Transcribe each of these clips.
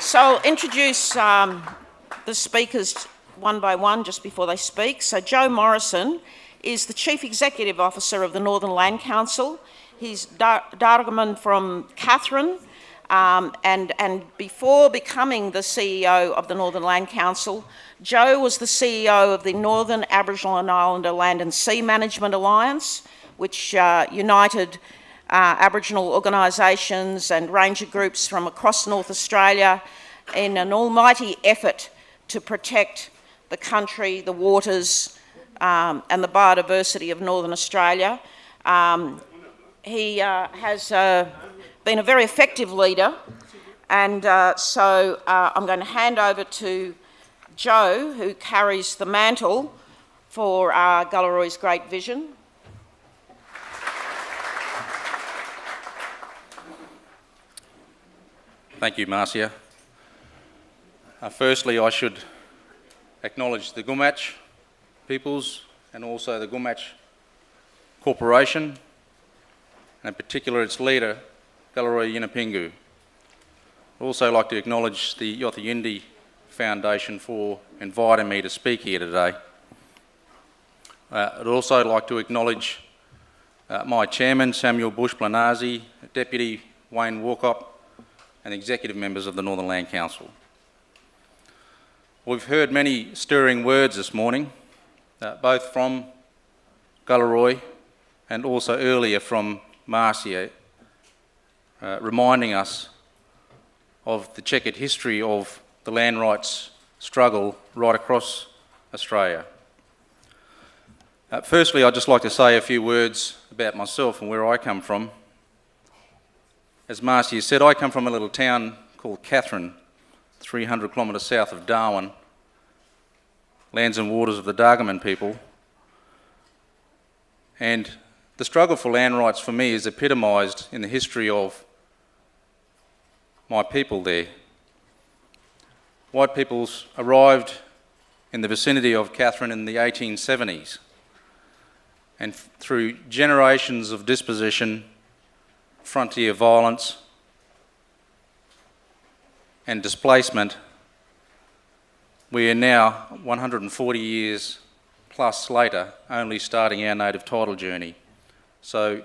So I'll introduce the speakers one by one just before they speak. So Joe Morrison is the Chief Executive Officer of the Northern Land Council. He's Dargaman from Katherine, and before becoming the CEO of the Northern Land Council, Joe was the CEO of the Northern Aboriginal and Islander Land and Sea Management Alliance, which united Aboriginal organisations and ranger groups from across North Australia in an almighty effort to protect the country, the waters, and the biodiversity of Northern Australia. He has been a very effective leader, and so I'm going to hand over to Joe, who carries the mantle for Galarrwuy's great vision. Thank you, Marcia. Firstly, I should acknowledge the Gumatj peoples and also the Gumatj Corporation, and in particular its leader, Galarrwuy Yunupingu. I'd also like to acknowledge the Yothu Foundation for inviting me to speak here today. I'd also like to acknowledge my chairman, Samuel Bush-Planazi, Deputy Wayne Walkup, and executive members of the Northern Land Council. We've heard many stirring words this morning, both from Galarrwuy and also earlier from Marcia, reminding us of the checkered history of the land rights struggle right across Australia. Firstly, I'd just like to say a few words about myself and where I come from. As Marcia said, I come from a little town called Katherine, 300 kilometres south of Darwin, lands and waters of the Dargaman people. And the struggle for land rights for me is epitomised in the history of my people there. White peoples arrived in the vicinity of Katherine in the 1870s, and through generations of dispossession, frontier violence and displacement, we are now 140 years plus later only starting our native title journey. So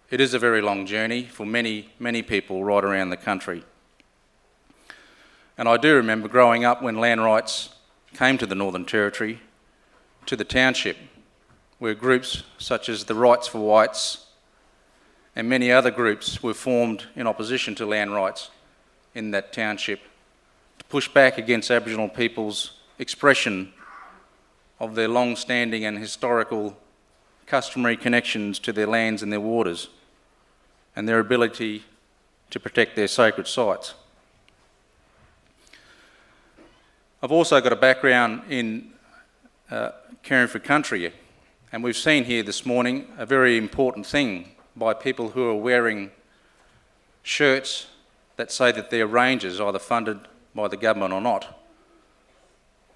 it is a very long journey for many, many people right around the country. And I do remember growing up when land rights came to the Northern Territory, to the township, where groups such as the Rights for Whites and many other groups were formed in opposition to land rights in that township to push back against Aboriginal people's expression of their long-standing and historical customary connections to their lands and their waters and their ability to protect their sacred sites. I've also got a background in caring for country, and we've seen here this morning a very important thing by people who are wearing shirts that say that they're rangers, either funded by the government or not.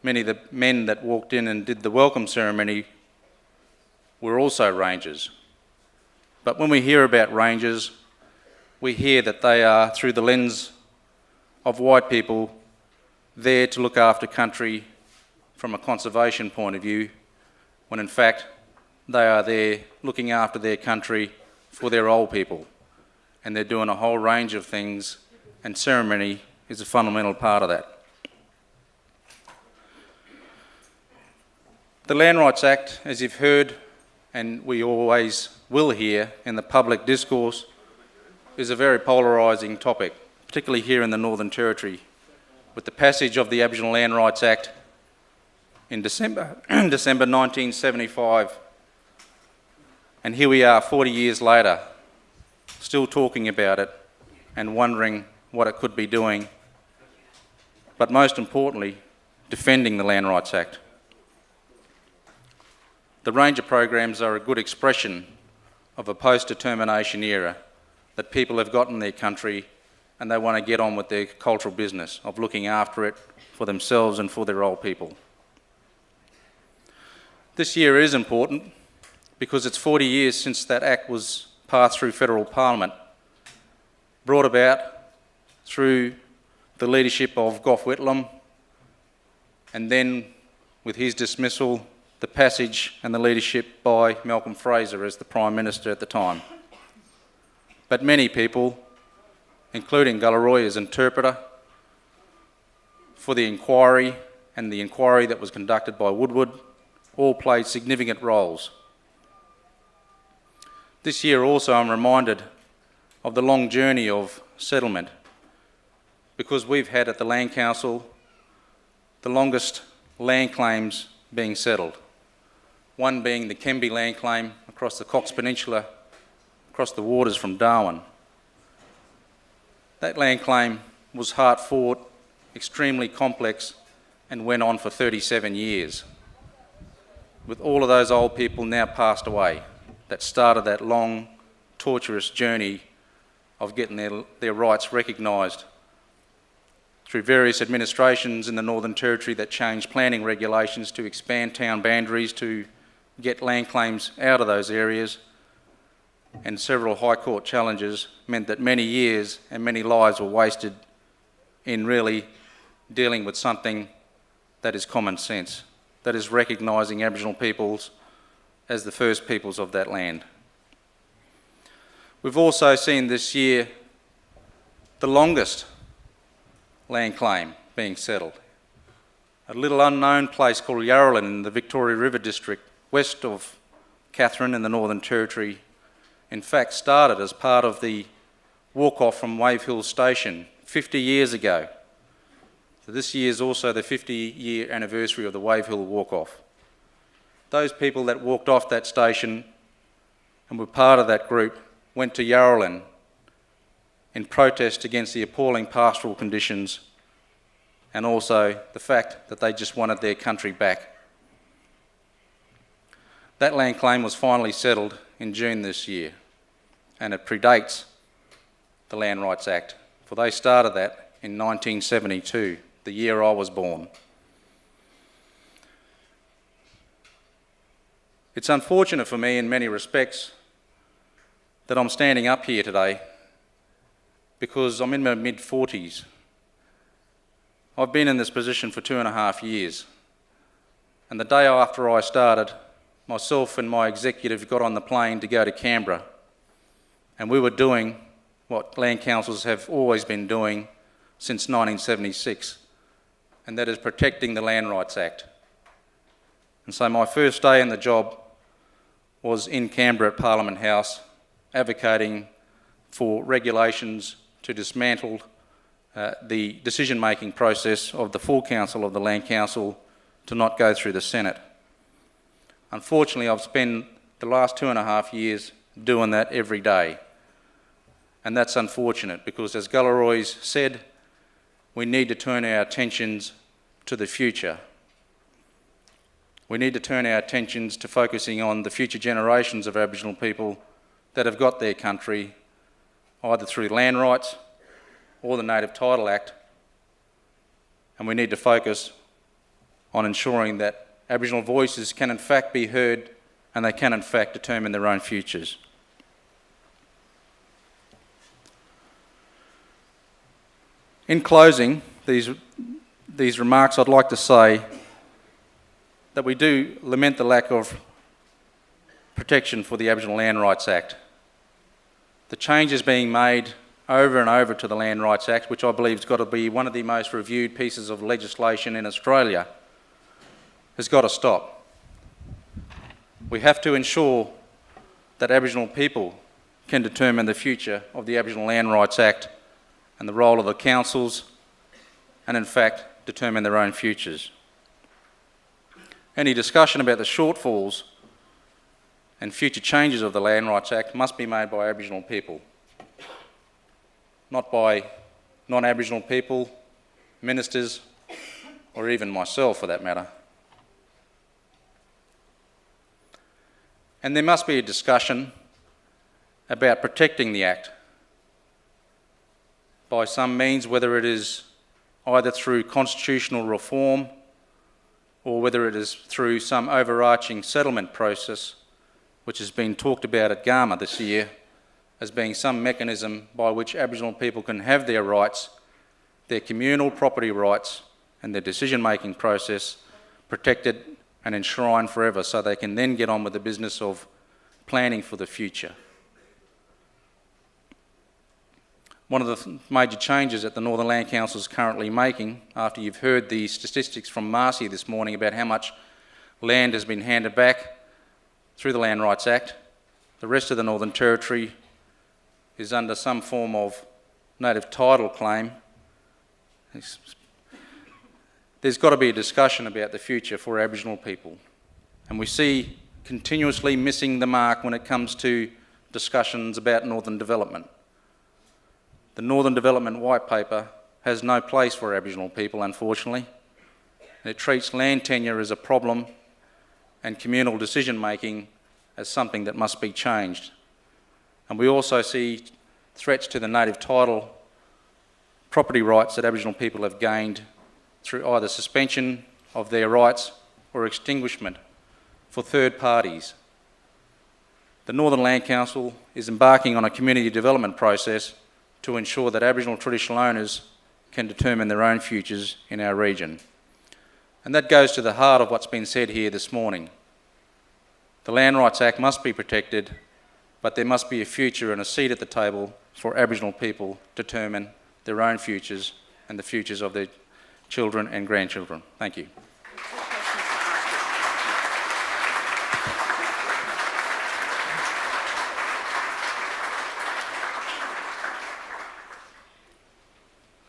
Many of the men that walked in and did the welcome ceremony were also rangers. But when we hear about rangers, we hear that they are, through the lens of white people, there to look after country from a conservation point of view, when in fact they are there looking after their country for their old people, and they're doing a whole range of things, and ceremony is a fundamental part of that. The Land Rights Act, as you've heard, and we always will hear in the public discourse, is a very polarising topic, particularly here in the Northern Territory, with the passage of the Aboriginal Land Rights Act in December 1975. And here we are 40 years later, still talking about it and wondering what it could be doing, but most importantly, defending the Land Rights Act. The ranger programs are a good expression of a post-determination era that people have got in their country and they want to get on with their cultural business of looking after it for themselves and for their old people. This year is important because it's 40 years since that Act was passed through federal parliament, brought about through the leadership of Gough Whitlam, and then with his dismissal, the passage and the leadership by Malcolm Fraser as the Prime Minister at the time. But many people, including Galarrwuy as interpreter, for the inquiry and the inquiry that was conducted by Woodward, all played significant roles. This year also I'm reminded of the long journey of settlement, because we've had at the Land Council the longest land claims being settled. One being the Kemby land claim across the Cox Peninsula, across the waters from Darwin. That land claim was hard-fought, extremely complex, and went on for 37 years. With all of those old people now passed away, that started that long, torturous journey of getting their rights recognised through various administrations in the Northern Territory that changed planning regulations to expand town boundaries to get land claims out of those areas, and several High Court challenges meant that many years and many lives were wasted in really dealing with something that is common sense, that is recognising Aboriginal peoples as the first peoples of that land. We've also seen this year the longest land claim being settled. A little unknown place called Yarralin in the Victoria River District, west of Katherine in the Northern Territory, in fact started as part of the walk-off from Wave Hill Station 50 years ago. So this year is also the 50-year anniversary of the Wave Hill walk-off. Those people that walked off that station and were part of that group went to Yarralin in protest against the appalling pastoral conditions and also the fact that they just wanted their country back. That land claim was finally settled in June this year, and it predates the Land Rights Act, for they started that in 1972, the year I was born. It's unfortunate for me in many respects that I'm standing up here today, because I'm in my mid-40s. I've been in this position for 2.5 years, and the day after I started, myself and my executive got on the plane to go to Canberra, and we were doing what land councils have always been doing since 1976, and that is protecting the Land Rights Act. And so my first day in the job was in Canberra at Parliament House, advocating for regulations to dismantle the decision-making process of the full council of the Land Council to not go through the Senate. Unfortunately, I've spent the last 2.5 years doing that every day. And that's unfortunate because, as Galarrwuy's said, we need to turn our attentions to the future. We need to turn our attentions to focusing on the future generations of Aboriginal people that have got their country either through land rights or the Native Title Act, and we need to focus on ensuring that Aboriginal voices can in fact be heard and they can in fact determine their own futures. In closing these remarks, I'd like to say that we do lament the lack of protection for the Aboriginal Land Rights Act. The changes being made over and over to the Land Rights Act, which I believe has got to be one of the most reviewed pieces of legislation in Australia, has got to stop. We have to ensure that Aboriginal people can determine the future of the Aboriginal Land Rights Act and the role of the councils, and in fact determine their own futures. Any discussion about the shortfalls and future changes of the Land Rights Act must be made by Aboriginal people, not by non-Aboriginal people, ministers, or even myself for that matter. And there must be a discussion about protecting the Act by some means, whether it is either through constitutional reform or whether it is through some overarching settlement process, which has been talked about at Garma this year as being some mechanism by which Aboriginal people can have their rights their communal property rights and their decision-making process protected and enshrined forever, so they can then get on with the business of planning for the future. One of the major changes that the Northern Land Council is currently making, after you've heard the statistics from Marcy this morning about how much land has been handed back through the Land Rights Act, the rest of the Northern Territory is under some form of native title claim. There's got to be a discussion about the future for Aboriginal people. And we see continuously missing the mark when it comes to discussions about Northern development. The Northern Development White Paper has no place for Aboriginal people, unfortunately. It treats land tenure as a problem and communal decision making as something that must be changed. And we also see threats to the native title property rights that Aboriginal people have gained through either suspension of their rights or extinguishment for third parties. The Northern Land Council is embarking on a community development process to ensure that Aboriginal traditional owners can determine their own futures in our region. And that goes to the heart of what's been said here this morning. The Land Rights Act must be protected, but there must be a future and a seat at the table for Aboriginal people to determine their own futures and the futures of their children and grandchildren. Thank you.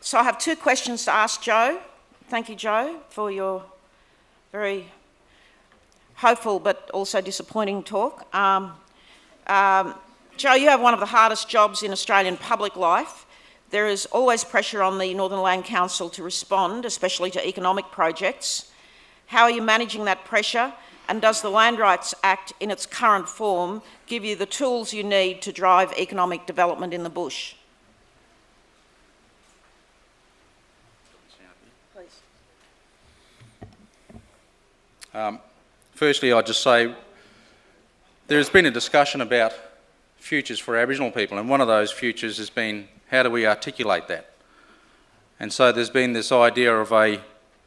So I have two questions to ask Joe. Thank you, Joe, for your very hopeful but also disappointing talk. Joe, you have one of the hardest jobs in Australian public life. There is always pressure on the Northern Land Council to respond, especially to economic projects. How are you managing that pressure? And does the Land Rights Act in its current form give you the tools you need to drive economic development in the bush? Please. Firstly, I'd just say there's been a discussion about futures for Aboriginal people, and one of those futures has been how do we articulate that? And so there's been this idea of a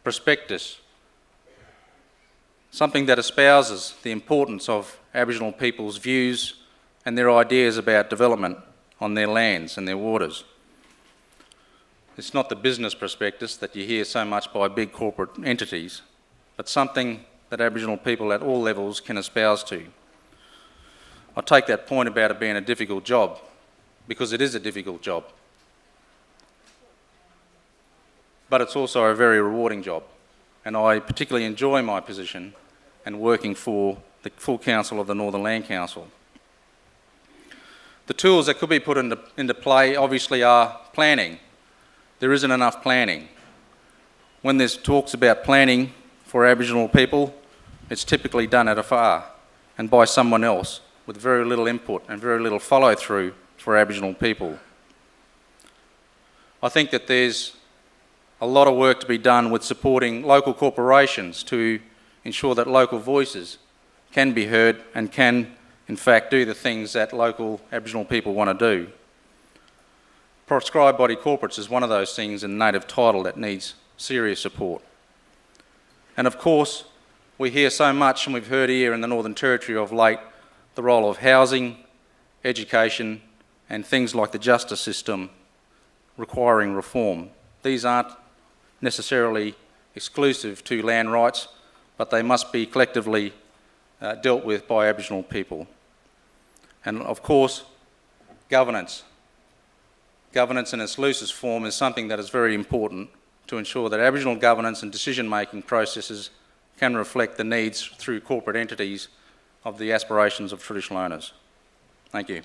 prospectus, something that espouses the importance of Aboriginal people's views and their ideas about development on their lands and their waters. It's not the business prospectus that you hear so much by big corporate entities, but something that Aboriginal people at all levels can espouse to. I take that point about it being a difficult job, because it is a difficult job. But it's also a very rewarding job, and I particularly enjoy my position and working for the full council of the Northern Land Council. The tools that could be put into play obviously are planning. There isn't enough planning. When there's talks about planning for Aboriginal people, it's typically done at afar and by someone else with very little input and very little follow-through for Aboriginal people. I think that there's a lot of work to be done with supporting local corporations to ensure that local voices can be heard and can, in fact, do the things that local Aboriginal people want to do. Prescribed body corporates is one of those things in native title that needs serious support. And of course, we hear so much, and we've heard here in the Northern Territory of late, the role of housing, education, and things like the justice system requiring reform. These aren't necessarily exclusive to land rights, but they must be collectively dealt with by Aboriginal people. And of course, governance. Governance in its loosest form is something that is very important to ensure that Aboriginal governance and decision-making processes can reflect the needs through corporate entities of the aspirations of traditional owners. Thank you.